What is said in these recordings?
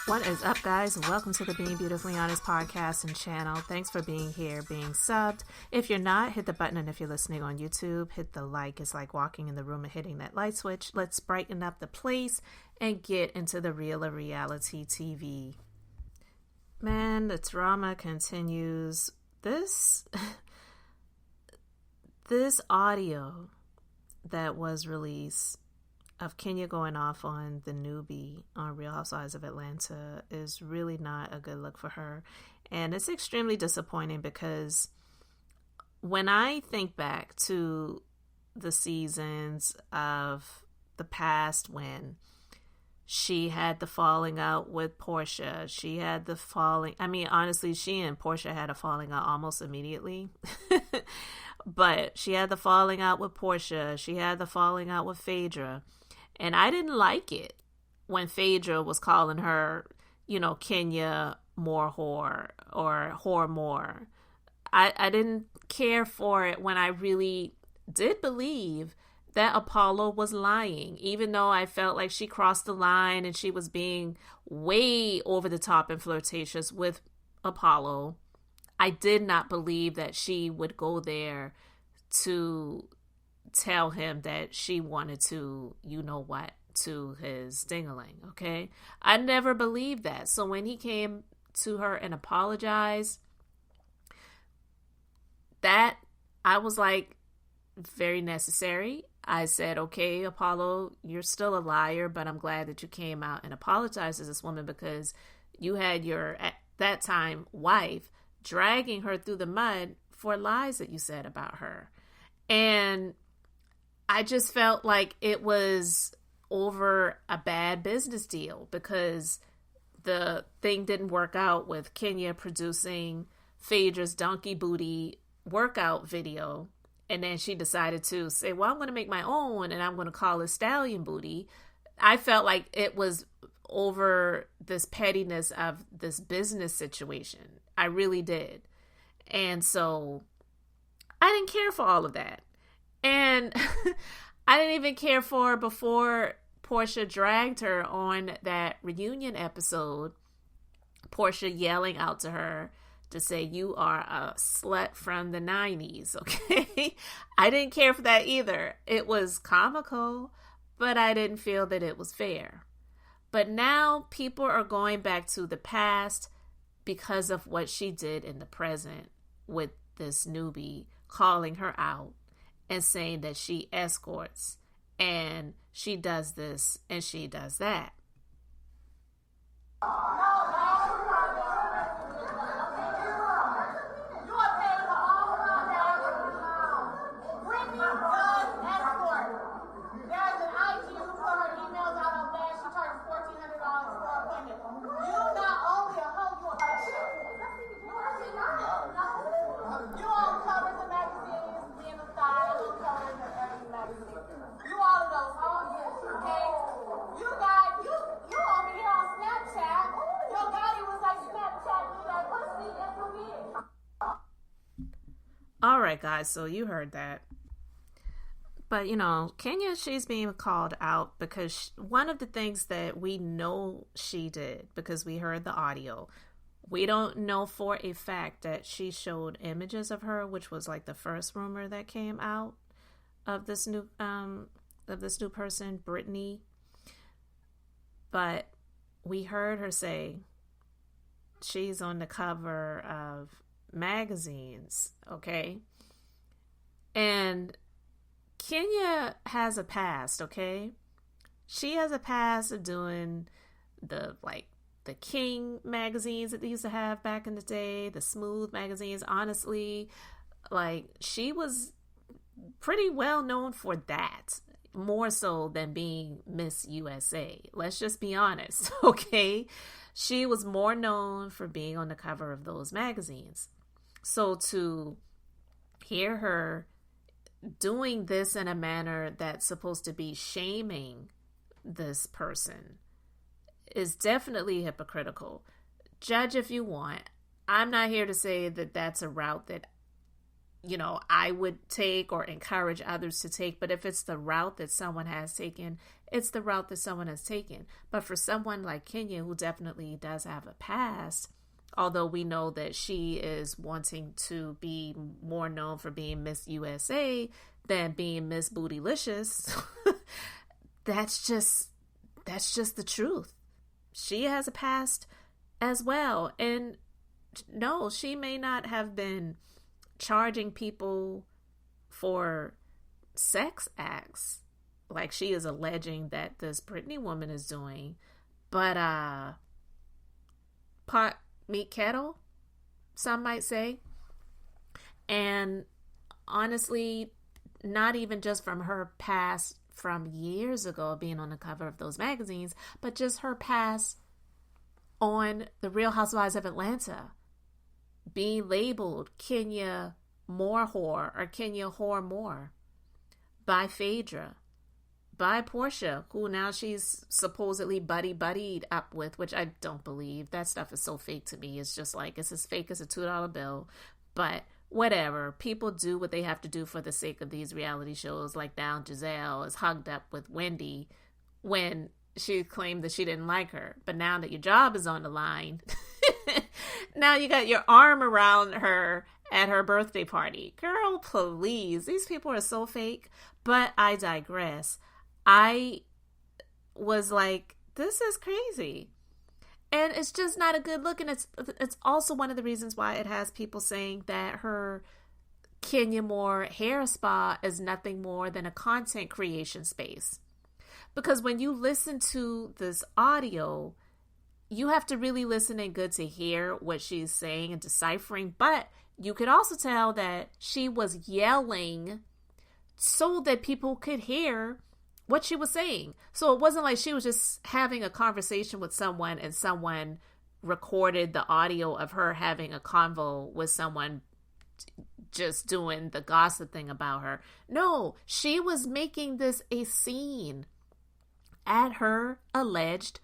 What is up, guys? Welcome to the Being Beautifully Honest podcast and channel. Thanks for being here, being subbed. If you're not, hit the button, and if you're listening on YouTube, hit the like. It's like walking in the room and hitting that light switch. Let's brighten up the place and get into the real of reality TV. Man, the drama continues. This audio that was released of Kenya going off on the newbie on Real Housewives of Atlanta is really not a good look for her. And it's extremely disappointing because when I think back to the seasons of the past when she had the falling out with Portia, honestly, she and Portia had a falling out almost immediately. But she had the falling out with Portia. She had the falling out with Phaedra. And I didn't like it when Phaedra was calling her, Kenya more whore or whore more. I didn't care for it when I really did believe that Apollo was lying, even though I felt like she crossed the line and she was being way over the top and flirtatious with Apollo. I did not believe that she would go there to tell him that she wanted to, to his ding-a-ling, okay? I never believed that. So when he came to her and apologized, that, I was like, very necessary. I said, okay, Apollo, you're still a liar, but I'm glad that you came out and apologized to this woman because you had your, at that time, wife dragging her through the mud for lies that you said about her. And I just felt like it was over a bad business deal because the thing didn't work out with Kenya producing Phaedra's donkey booty workout video. And then she decided to say, well, I'm going to make my own and I'm going to call it Stallion Booty. I felt like it was over this pettiness of this business situation. I really did. And so I didn't care for all of that. And I didn't even care for before Portia dragged her on that reunion episode, Portia yelling out to her to say, you are a slut from the 90s, okay? I didn't care for that either. It was comical, but I didn't feel that it was fair. But now people are going back to the past because of what she did in the present with this newbie, calling her out and saying that she escorts and she does this and she does that. All right, guys, so you heard that. But, Kenya, she's being called out because one of the things that we know she did, because we heard the audio, we don't know for a fact that she showed images of her, which was like the first rumor that came out of this new person, Brittany. But we heard her say she's on the cover of magazines, okay? And Kenya has a past, okay? She has a past of doing the King magazines that they used to have back in the day, the Smooth magazines. Honestly, she was pretty well known for that, more so than being Miss USA. Let's just be honest, okay? She was more known for being on the cover of those magazines. So to hear her doing this in a manner that's supposed to be shaming this person is definitely hypocritical. Judge if you want. I'm not here to say that that's a route that I would take or encourage others to take. But if it's the route that someone has taken, it's the route that someone has taken. But for someone like Kenya, who definitely does have a past, although we know that she is wanting to be more known for being Miss USA than being Miss Bootylicious, that's just the truth. She has a past as well. And no, she may not have been charging people for sex acts like she is alleging that this Britney woman is doing, but pot meet kettle, some might say. And honestly, not even just from her past from years ago being on the cover of those magazines, but just her past on the Real Housewives of Atlanta, being labeled Kenya More Whore or Kenya Whore More by Phaedra, by Portia, who now she's supposedly buddied up with, which I don't believe. That stuff is so fake to me. It's just like, it's as fake as a $2 bill. But whatever. People do what they have to do for the sake of these reality shows. Like now Giselle is hugged up with Wendy when she claimed that she didn't like her. But now that your job is on the line, now you got your arm around her at her birthday party. Girl, please. These people are so fake. But I digress. I was like, this is crazy. And it's just not a good look. And it's also one of the reasons why it has people saying that her Kenya Moore hair spa is nothing more than a content creation space. Because when you listen to this audio, you have to really listen in good to hear what she's saying and deciphering. But you could also tell that she was yelling so that people could hear what she was saying. So it wasn't like she was just having a conversation with someone and someone recorded the audio of her having a convo with someone just doing the gossip thing about her. No, she was making this a scene at her alleged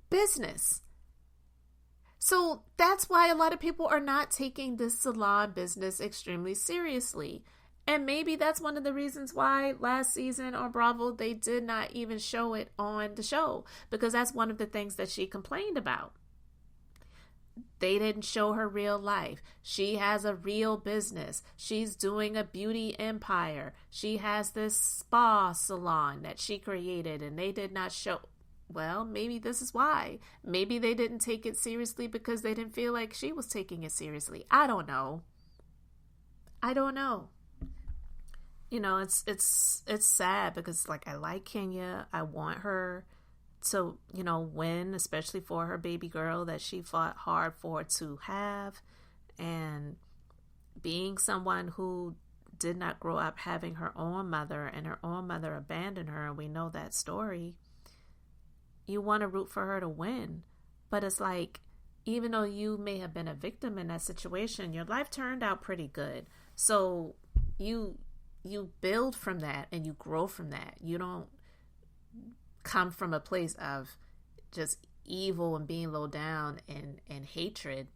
business. So that's why a lot of people are not taking this salon business extremely seriously. And maybe that's one of the reasons why last season on Bravo, they did not even show it on the show, because that's one of the things that she complained about. They didn't show her real life. She has a real business. She's doing a beauty empire. She has this spa salon that she created, and they did not show. Well, maybe this is why. Maybe they didn't take it seriously because they didn't feel like she was taking it seriously. I don't know. It's sad because, like, I like Kenya. I want her to, win, especially for her baby girl that she fought hard for to have. And being someone who did not grow up having her own mother and her own mother abandoned her, and we know that story, you want to root for her to win. But it's like, even though you may have been a victim in that situation, your life turned out pretty good. So you build from that and you grow from that. You don't come from a place of just evil and being low down and hatred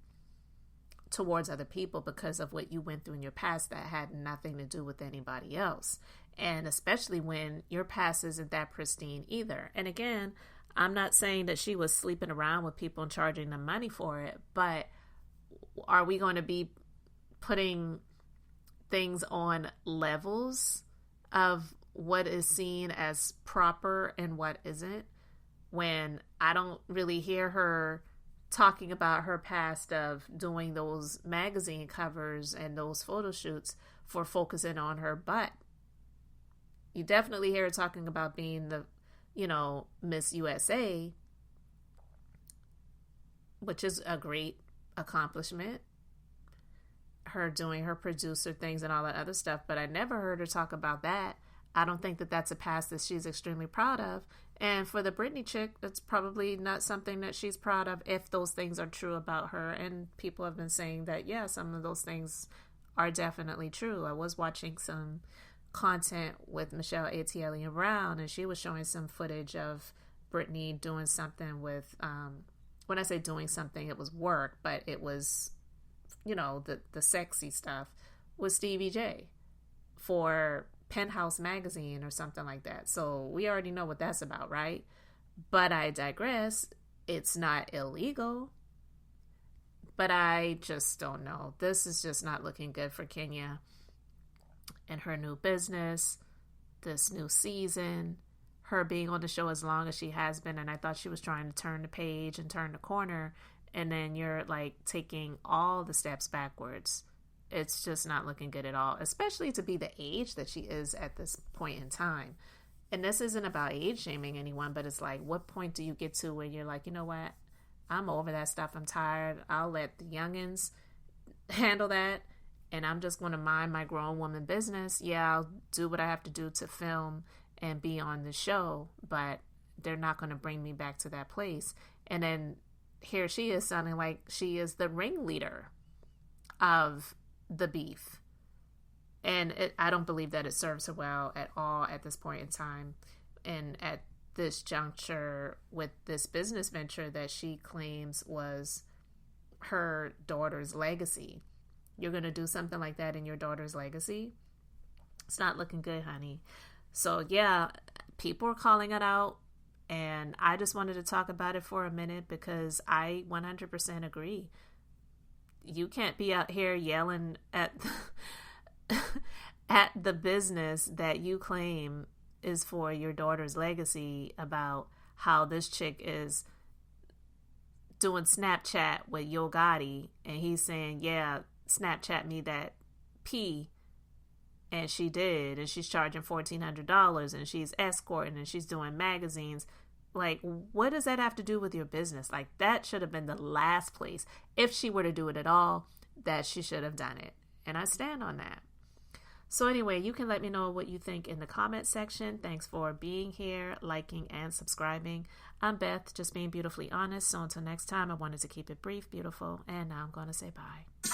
towards other people because of what you went through in your past that had nothing to do with anybody else. And especially when your past isn't that pristine either. And again, I'm not saying that she was sleeping around with people and charging them money for it, but are we going to be putting things on levels of what is seen as proper and what isn't, when I don't really hear her talking about her past of doing those magazine covers and those photo shoots for focusing on her butt. You definitely hear her talking about being the, Miss USA, which is a great accomplishment. Her doing her producer things and all that other stuff, but I never heard her talk about that. I don't think that that's a past that she's extremely proud of. And for the Britney chick, that's probably not something that she's proud of if those things are true about her. And people have been saying that, yeah, some of those things are definitely true. I was watching some content with Michelle Atielian Brown, and she was showing some footage of Britney doing something with, when I say doing something, it was work, but it was, the sexy stuff with Stevie J for Penthouse magazine or something like that. So we already know what that's about, right? But I digress. It's not illegal. But I just don't know. This is just not looking good for Kenya and her new business, this new season, her being on the show as long as she has been. And I thought she was trying to turn the page and turn the corner. And then you're like taking all the steps backwards. It's just not looking good at all, especially to be the age that she is at this point in time. And this isn't about age shaming anyone, but it's like, what point do you get to where you're like, you know what? I'm over that stuff. I'm tired. I'll let the youngins handle that. And I'm just going to mind my grown woman business. Yeah, I'll do what I have to do to film and be on the show, but they're not going to bring me back to that place. And then here she is sounding like she is the ringleader of the beef. And I don't believe that it serves her well at all at this point in time. And at this juncture with this business venture that she claims was her daughter's legacy. You're going to do something like that in your daughter's legacy? It's not looking good, honey. So yeah, people are calling it out. And I just wanted to talk about it for a minute because I 100% agree. You can't be out here yelling at at the business that you claim is for your daughter's legacy about how this chick is doing Snapchat with Yo Gotti, and he's saying, yeah, Snapchat me that P, and she did, and she's charging $1,400, and she's escorting, and she's doing magazines. Like, what does that have to do with your business? Like, that should have been the last place. If she were to do it at all, that she should have done it. And I stand on that. So anyway, you can let me know what you think in the comment section. Thanks for being here, liking, and subscribing. I'm Beth, just being beautifully honest. So until next time, I wanted to keep it brief, beautiful, and now I'm going to say bye.